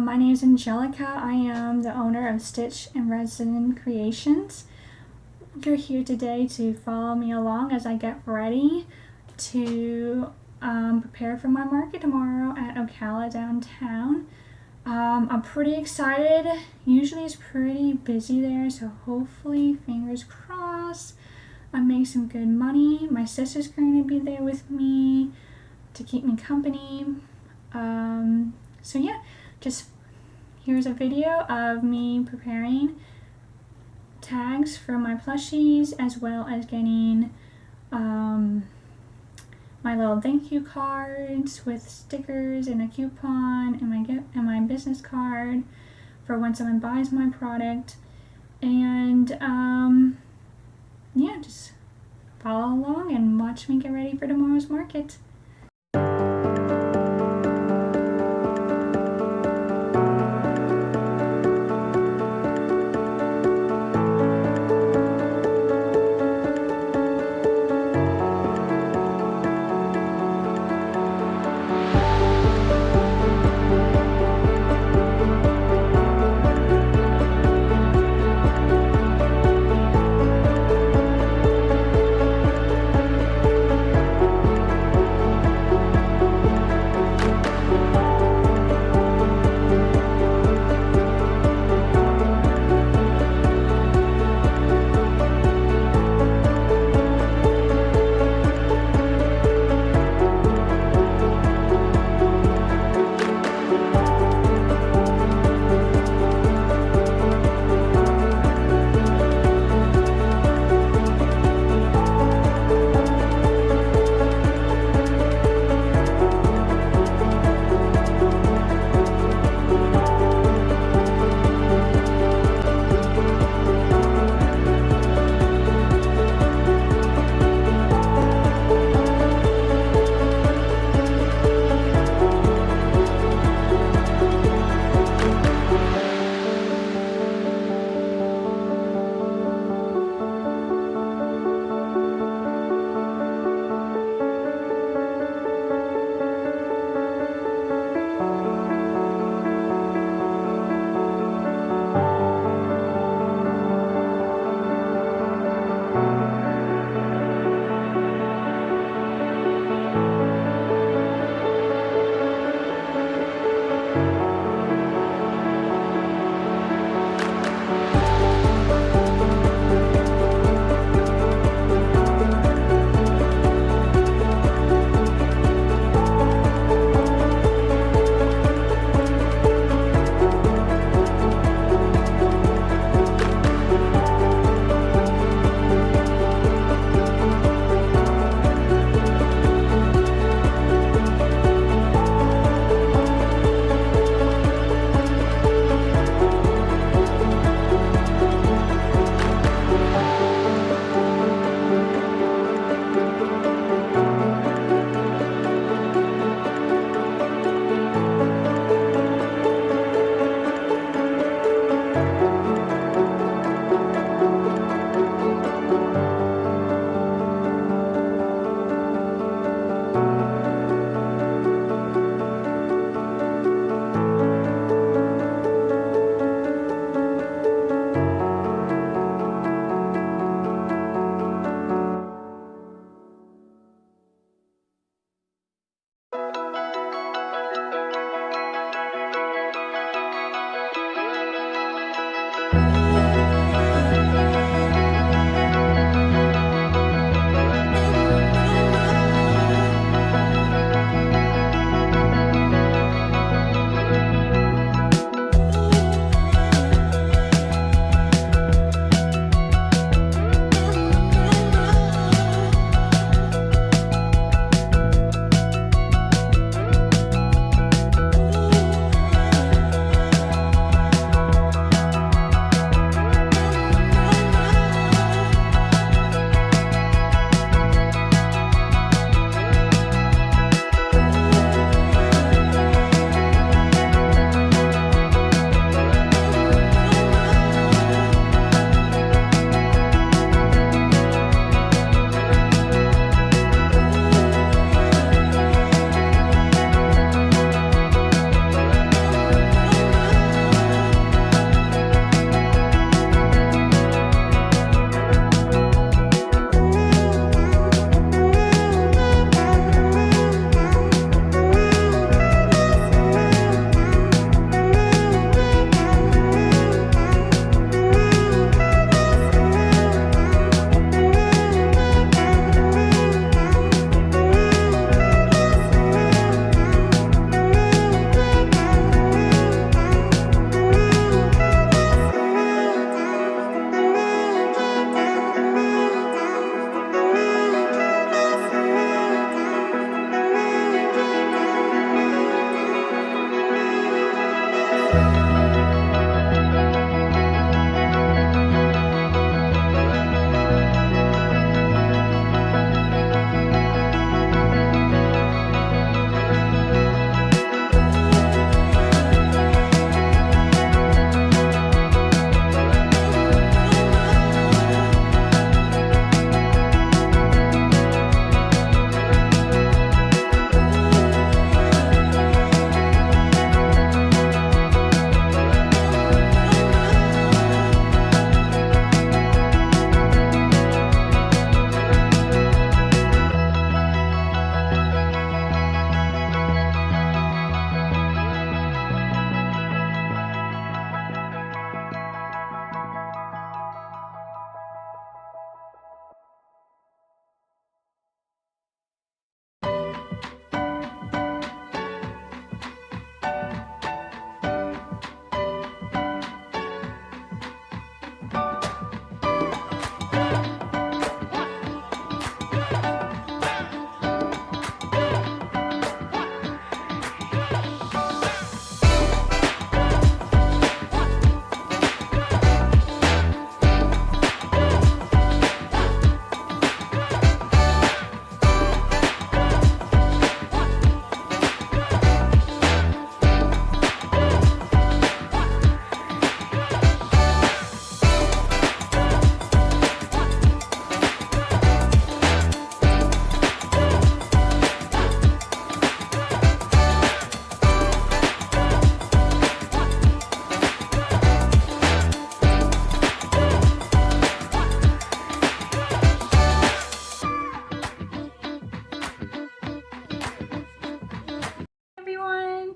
My name is Angelica. I am the owner of Stitch Resin Creations. You're here today to follow me along as I get ready to prepare for my market tomorrow at Ocala downtown. I'm pretty excited. Usually it's pretty busy there, so hopefully, fingers crossed, I make some good money. My sister's going to be there with me to keep me company. So yeah, just here's a video of me preparing tags for my plushies, as well as getting my little thank you cards with stickers and a coupon and my business card for when someone buys my product. And yeah, just follow along and watch me get ready for tomorrow's market.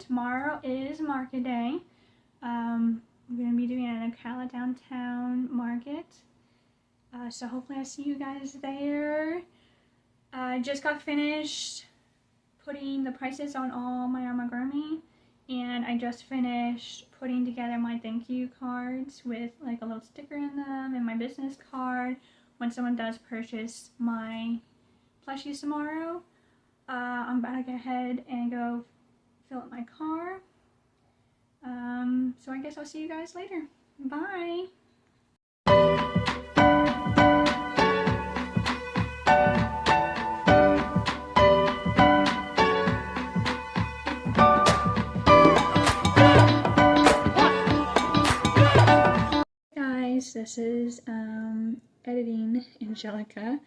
tomorrow is market day. I'm going to be doing an Ocala downtown market. So hopefully I see you guys there. I just got finished putting the prices on all my amigurumi, and I just finished putting together my thank you cards with like a little sticker in them and my business card when someone does purchase my plushies tomorrow. I'm about to go ahead and go fill up my car. So I guess I'll see you guys later. Bye! This is editing Angelica.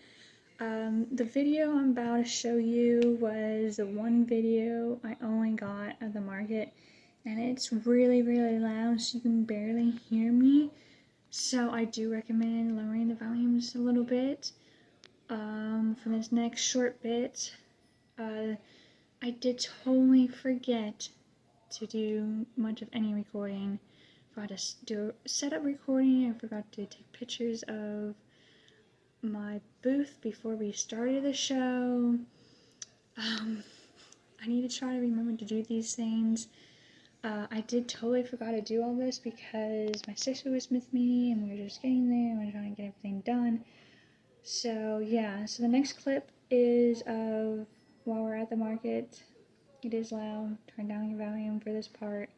The video I'm about to show you was the one video I only got at the market, and it's really loud so you can barely hear me, so I do recommend lowering the volumes a little bit. For this next short bit, I did totally forget to do much of any recording. I forgot to do a setup recording. I forgot to take pictures of my booth before we started the show. I need to try to remember to do these things. I did totally forgot to do all this because my sister was with me and we were just getting there and we were trying to get everything done. So yeah, so the next clip is of while we're at the market. It is loud. Turn down your volume for this part.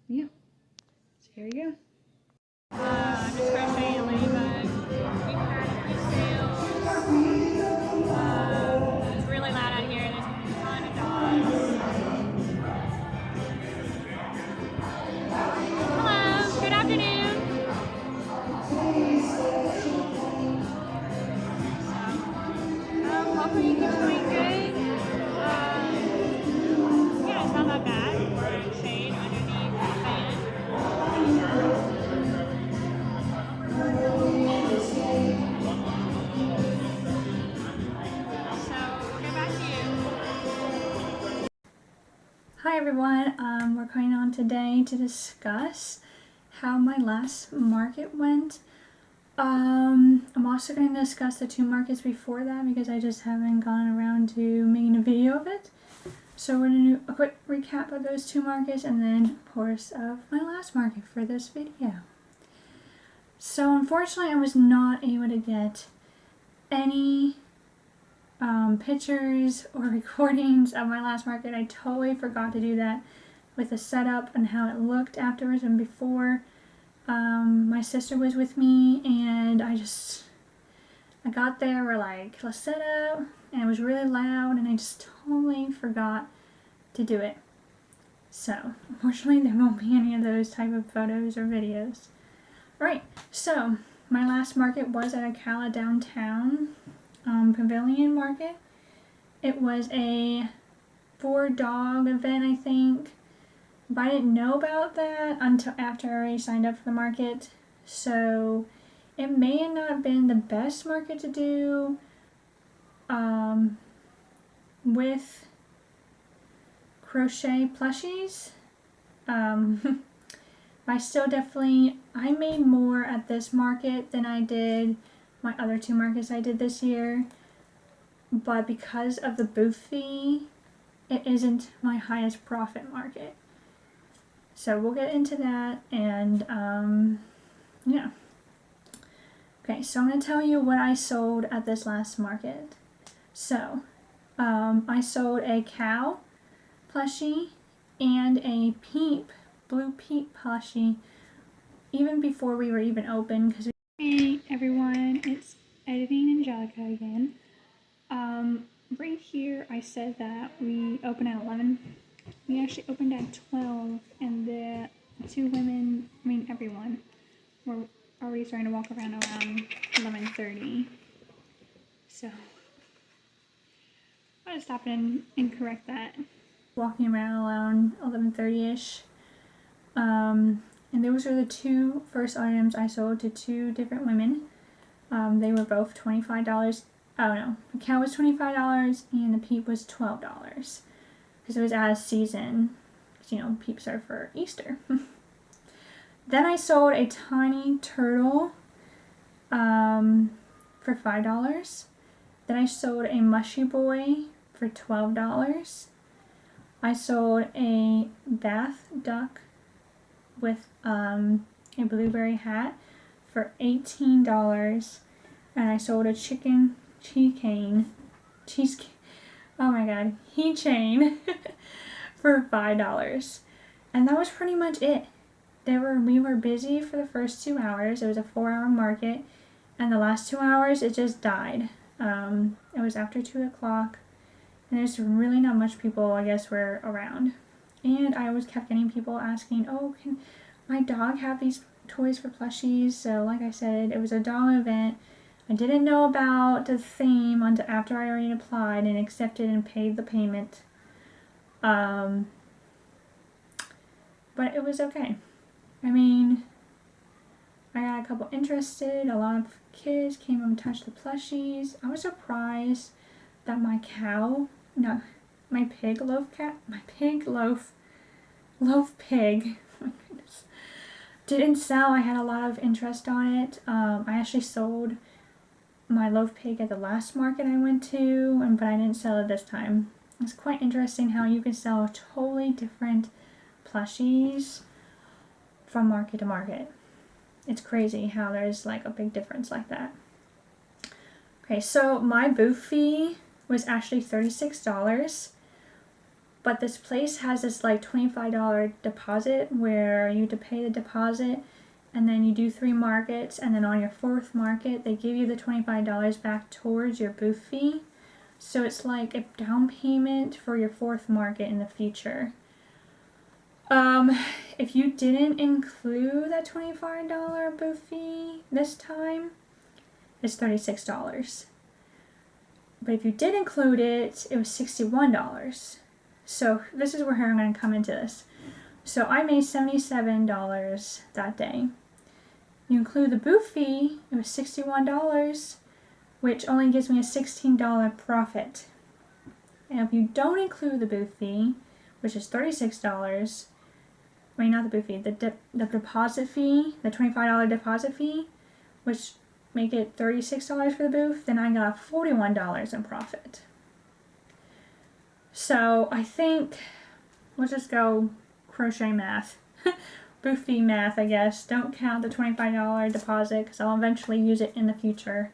Yeah, so here we go. I'm just crocheting a ladybug. We've had a few sales. It's really loud out here. There's a ton of dogs. Hello, good afternoon. Hopefully you keep doing good. Yeah, it's not that bad. There's shade underneath the fan. Hi everyone, we're going on today to discuss how my last market went. I'm also going to discuss the two markets before that because I just haven't gone around to making a video of it. So we're going to do a quick recap of those two markets and then of course of my last market for this video. So unfortunately I was not able to get any pictures or recordings of my last market. I totally forgot to do that with the setup and how it looked afterwards and before. My sister was with me and I got there, we're like, let's set up, and it was really loud and I just totally forgot to do it. So unfortunately there won't be any of those type of photos or videos. Right, so my last market was at Ocala downtown Pavilion Market. It was a 4-dog event, I think, but I didn't know about that until after I already signed up for the market, so it may have not been the best market to do with crochet plushies. I made more at this market than I did my other two markets I did this year, but because of the booth fee, it isn't my highest profit market. So we'll get into that, and yeah. Okay, so I'm going to tell you what I sold at this last market. So I sold a cow plushie and a blue peep plushie even before we were even open. Hey everyone, it's editing Angelica again. Right here I said that we open at 11. We actually opened at 12, and the two women, everyone, were already starting to walk around 11:30. So I'm gonna stop and correct that. Walking around 11:30ish. And those are the two first items I sold to two different women. They were both $25. Oh no, the cow was $25 and the peep was $12. because it was out of season. Because, you know, peeps are for Easter. Then I sold a tiny turtle for $5. Then I sold a mushy boy for $12. I sold a bath duck with a blueberry hat for $18. And I sold a chicken keychain for $5. And that was pretty much it. We were busy for the first 2 hours. It was a 4-hour market, and the last 2 hours it just died. It was after 2 o'clock, and there's really not much people, I guess, were around. And I always kept getting people asking, oh, can my dog have these toys for plushies? So like I said, it was a dog event. I didn't know about the theme until after I already applied and accepted and paid the payment. But it was okay. I mean, I got a couple interested. A lot of kids came and touched the plushies. I was surprised that my pig loaf pig, oh my goodness, didn't sell. I had a lot of interest on it. I actually sold my loaf pig at the last market I went to, but I didn't sell it this time. It's quite interesting how you can sell totally different plushies from market to market. It's crazy how there's like a big difference like that. Okay, so my booth fee was actually $36, but this place has this like $25 deposit where you have to pay the deposit, and then you do 3 markets, and then on your 4th market they give you the $25 back towards your booth fee. So it's like a down payment for your 4th market in the future. If you didn't include that $25 booth fee this time, it's $36. But if you did include it, it was $61. So this is where I'm going to come into this. So I made $77 that day. You include the booth fee, it was $61, which only gives me a $16 profit. And if you don't include the booth fee, which is $36, wait, not the booth fee, the deposit fee, the $25 deposit fee, which make it $36 for the booth, then I got $41 in profit. So I think, let's just go crochet math. Booth fee math, I guess. Don't count the $25 deposit because I'll eventually use it in the future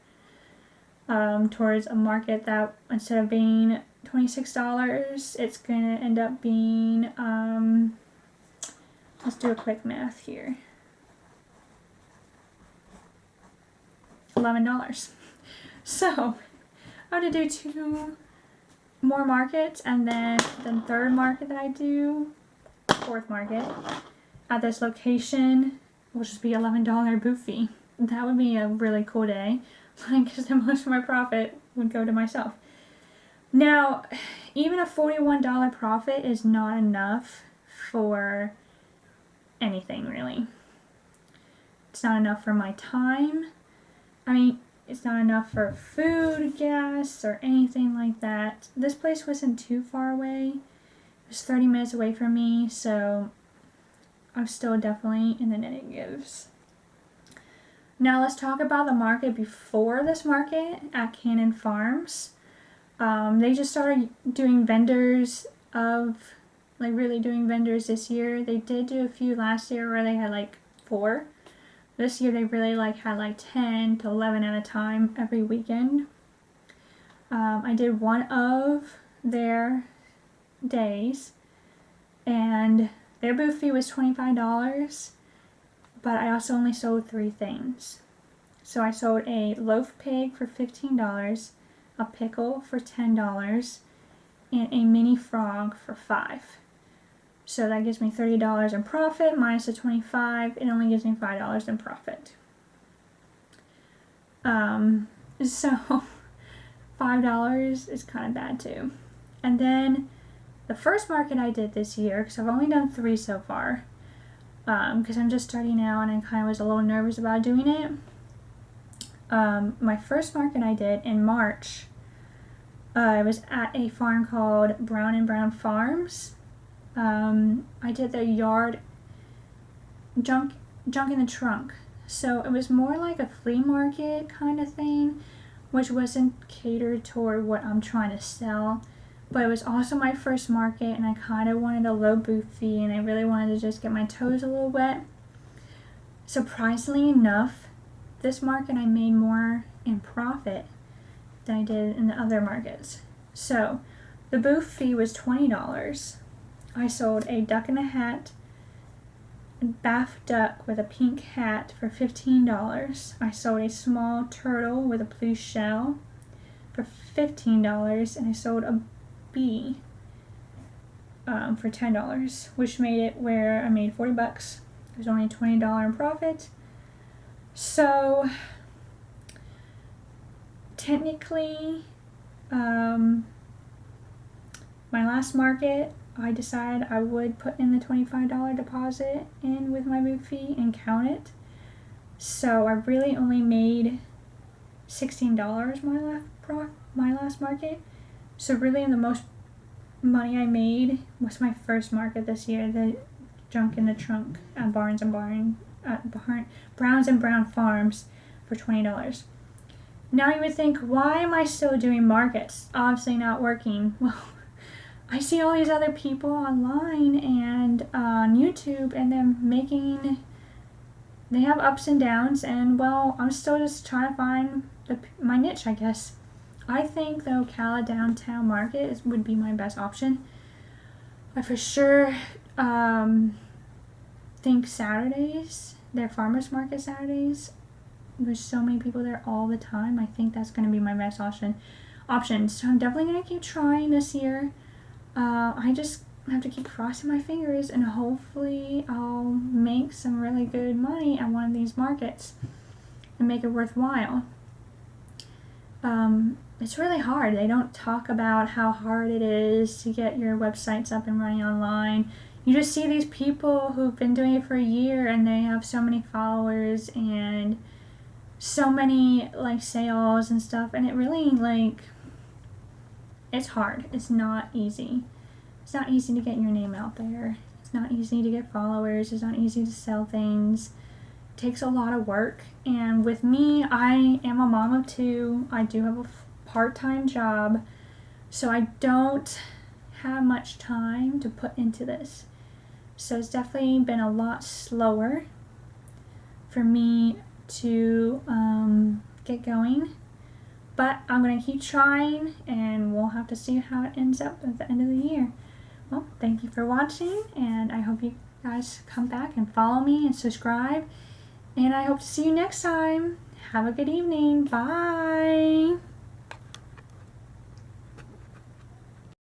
towards a market that instead of being $26, it's going to end up being, let's do a quick math here. $11. So I'm going to do 2 more markets, and then the 3rd market that I do, 4th market, at this location will just be $11 booth fee. That would be a really cool day, because then most of my profit would go to myself. Now, even a $41 profit is not enough for anything, really. It's not enough for my time. I mean, it's not enough for food, gas, or anything like that. This place wasn't too far away. It was 30 minutes away from me, so I'm still definitely in the negatives. Now let's talk about the market before this market at Cannon Farms. They just started doing vendors really doing vendors this year. They did do a few last year where they had like 4. This year they really had like 10 to 11 at a time every weekend. I did one of their days, and their booth fee was $25, but I also only sold 3 things. So I sold a loaf pig for $15, a pickle for $10, and a mini frog for $5. So that gives me $30 in profit minus the $25. It only gives me $5 in profit. So $5 is kind of bad too. And then the first market I did this year, because I've only done 3 so far, because I'm just starting out and I kind of was a little nervous about doing it. My first market I did in March, I was at a farm called Brown and Brown Farms. I did their yard junk in the trunk. So it was more like a flea market kind of thing, which wasn't catered toward what I'm trying to sell. But it was also my first market, and I kind of wanted a low booth fee, and I really wanted to just get my toes a little wet. Surprisingly enough, this market I made more in profit than I did in the other markets. So the booth fee was $20. I sold a duck in a hat, bath duck with a pink hat for $15. I sold a small turtle with a blue shell for $15, and I sold a bee for $10, which made it where I made $40. It was only a $20 in profit. So technically, my last market, I decided I would put in the $25 deposit in with my booth fee and count it. So I really only made $16 my last market. So really the most money I made was my first market this year, the junk in the trunk at Browns and Brown Farms for $20. Now you would think, why am I still doing markets? Obviously not working. Well, I see all these other people online and on YouTube, and they have ups and downs, and well, I'm still just trying to find my niche, I guess. I think the Ocala downtown market would be my best option. I for sure think Saturdays, their farmers market Saturdays, there's so many people there all the time. I think that's going to be my best option. So I'm definitely going to keep trying this year. I just have to keep crossing my fingers, and hopefully I'll make some really good money at one of these markets and make it worthwhile. It's really hard. They don't talk about how hard it is to get your websites up and running online. You just see these people who've been doing it for a year, and they have so many followers and so many sales and stuff, and it really it's hard. It's not easy. It's not easy to get your name out there. It's not easy to get followers. It's not easy to sell things. It takes a lot of work. And with me, I am a mom of two. I do have a part-time job, so I don't have much time to put into this. So it's definitely been a lot slower for me to get going. But I'm going to keep trying, and we'll have to see how it ends up at the end of the year. Well, thank you for watching, and I hope you guys come back and follow me and subscribe. And I hope to see you next time. Have a good evening. Bye.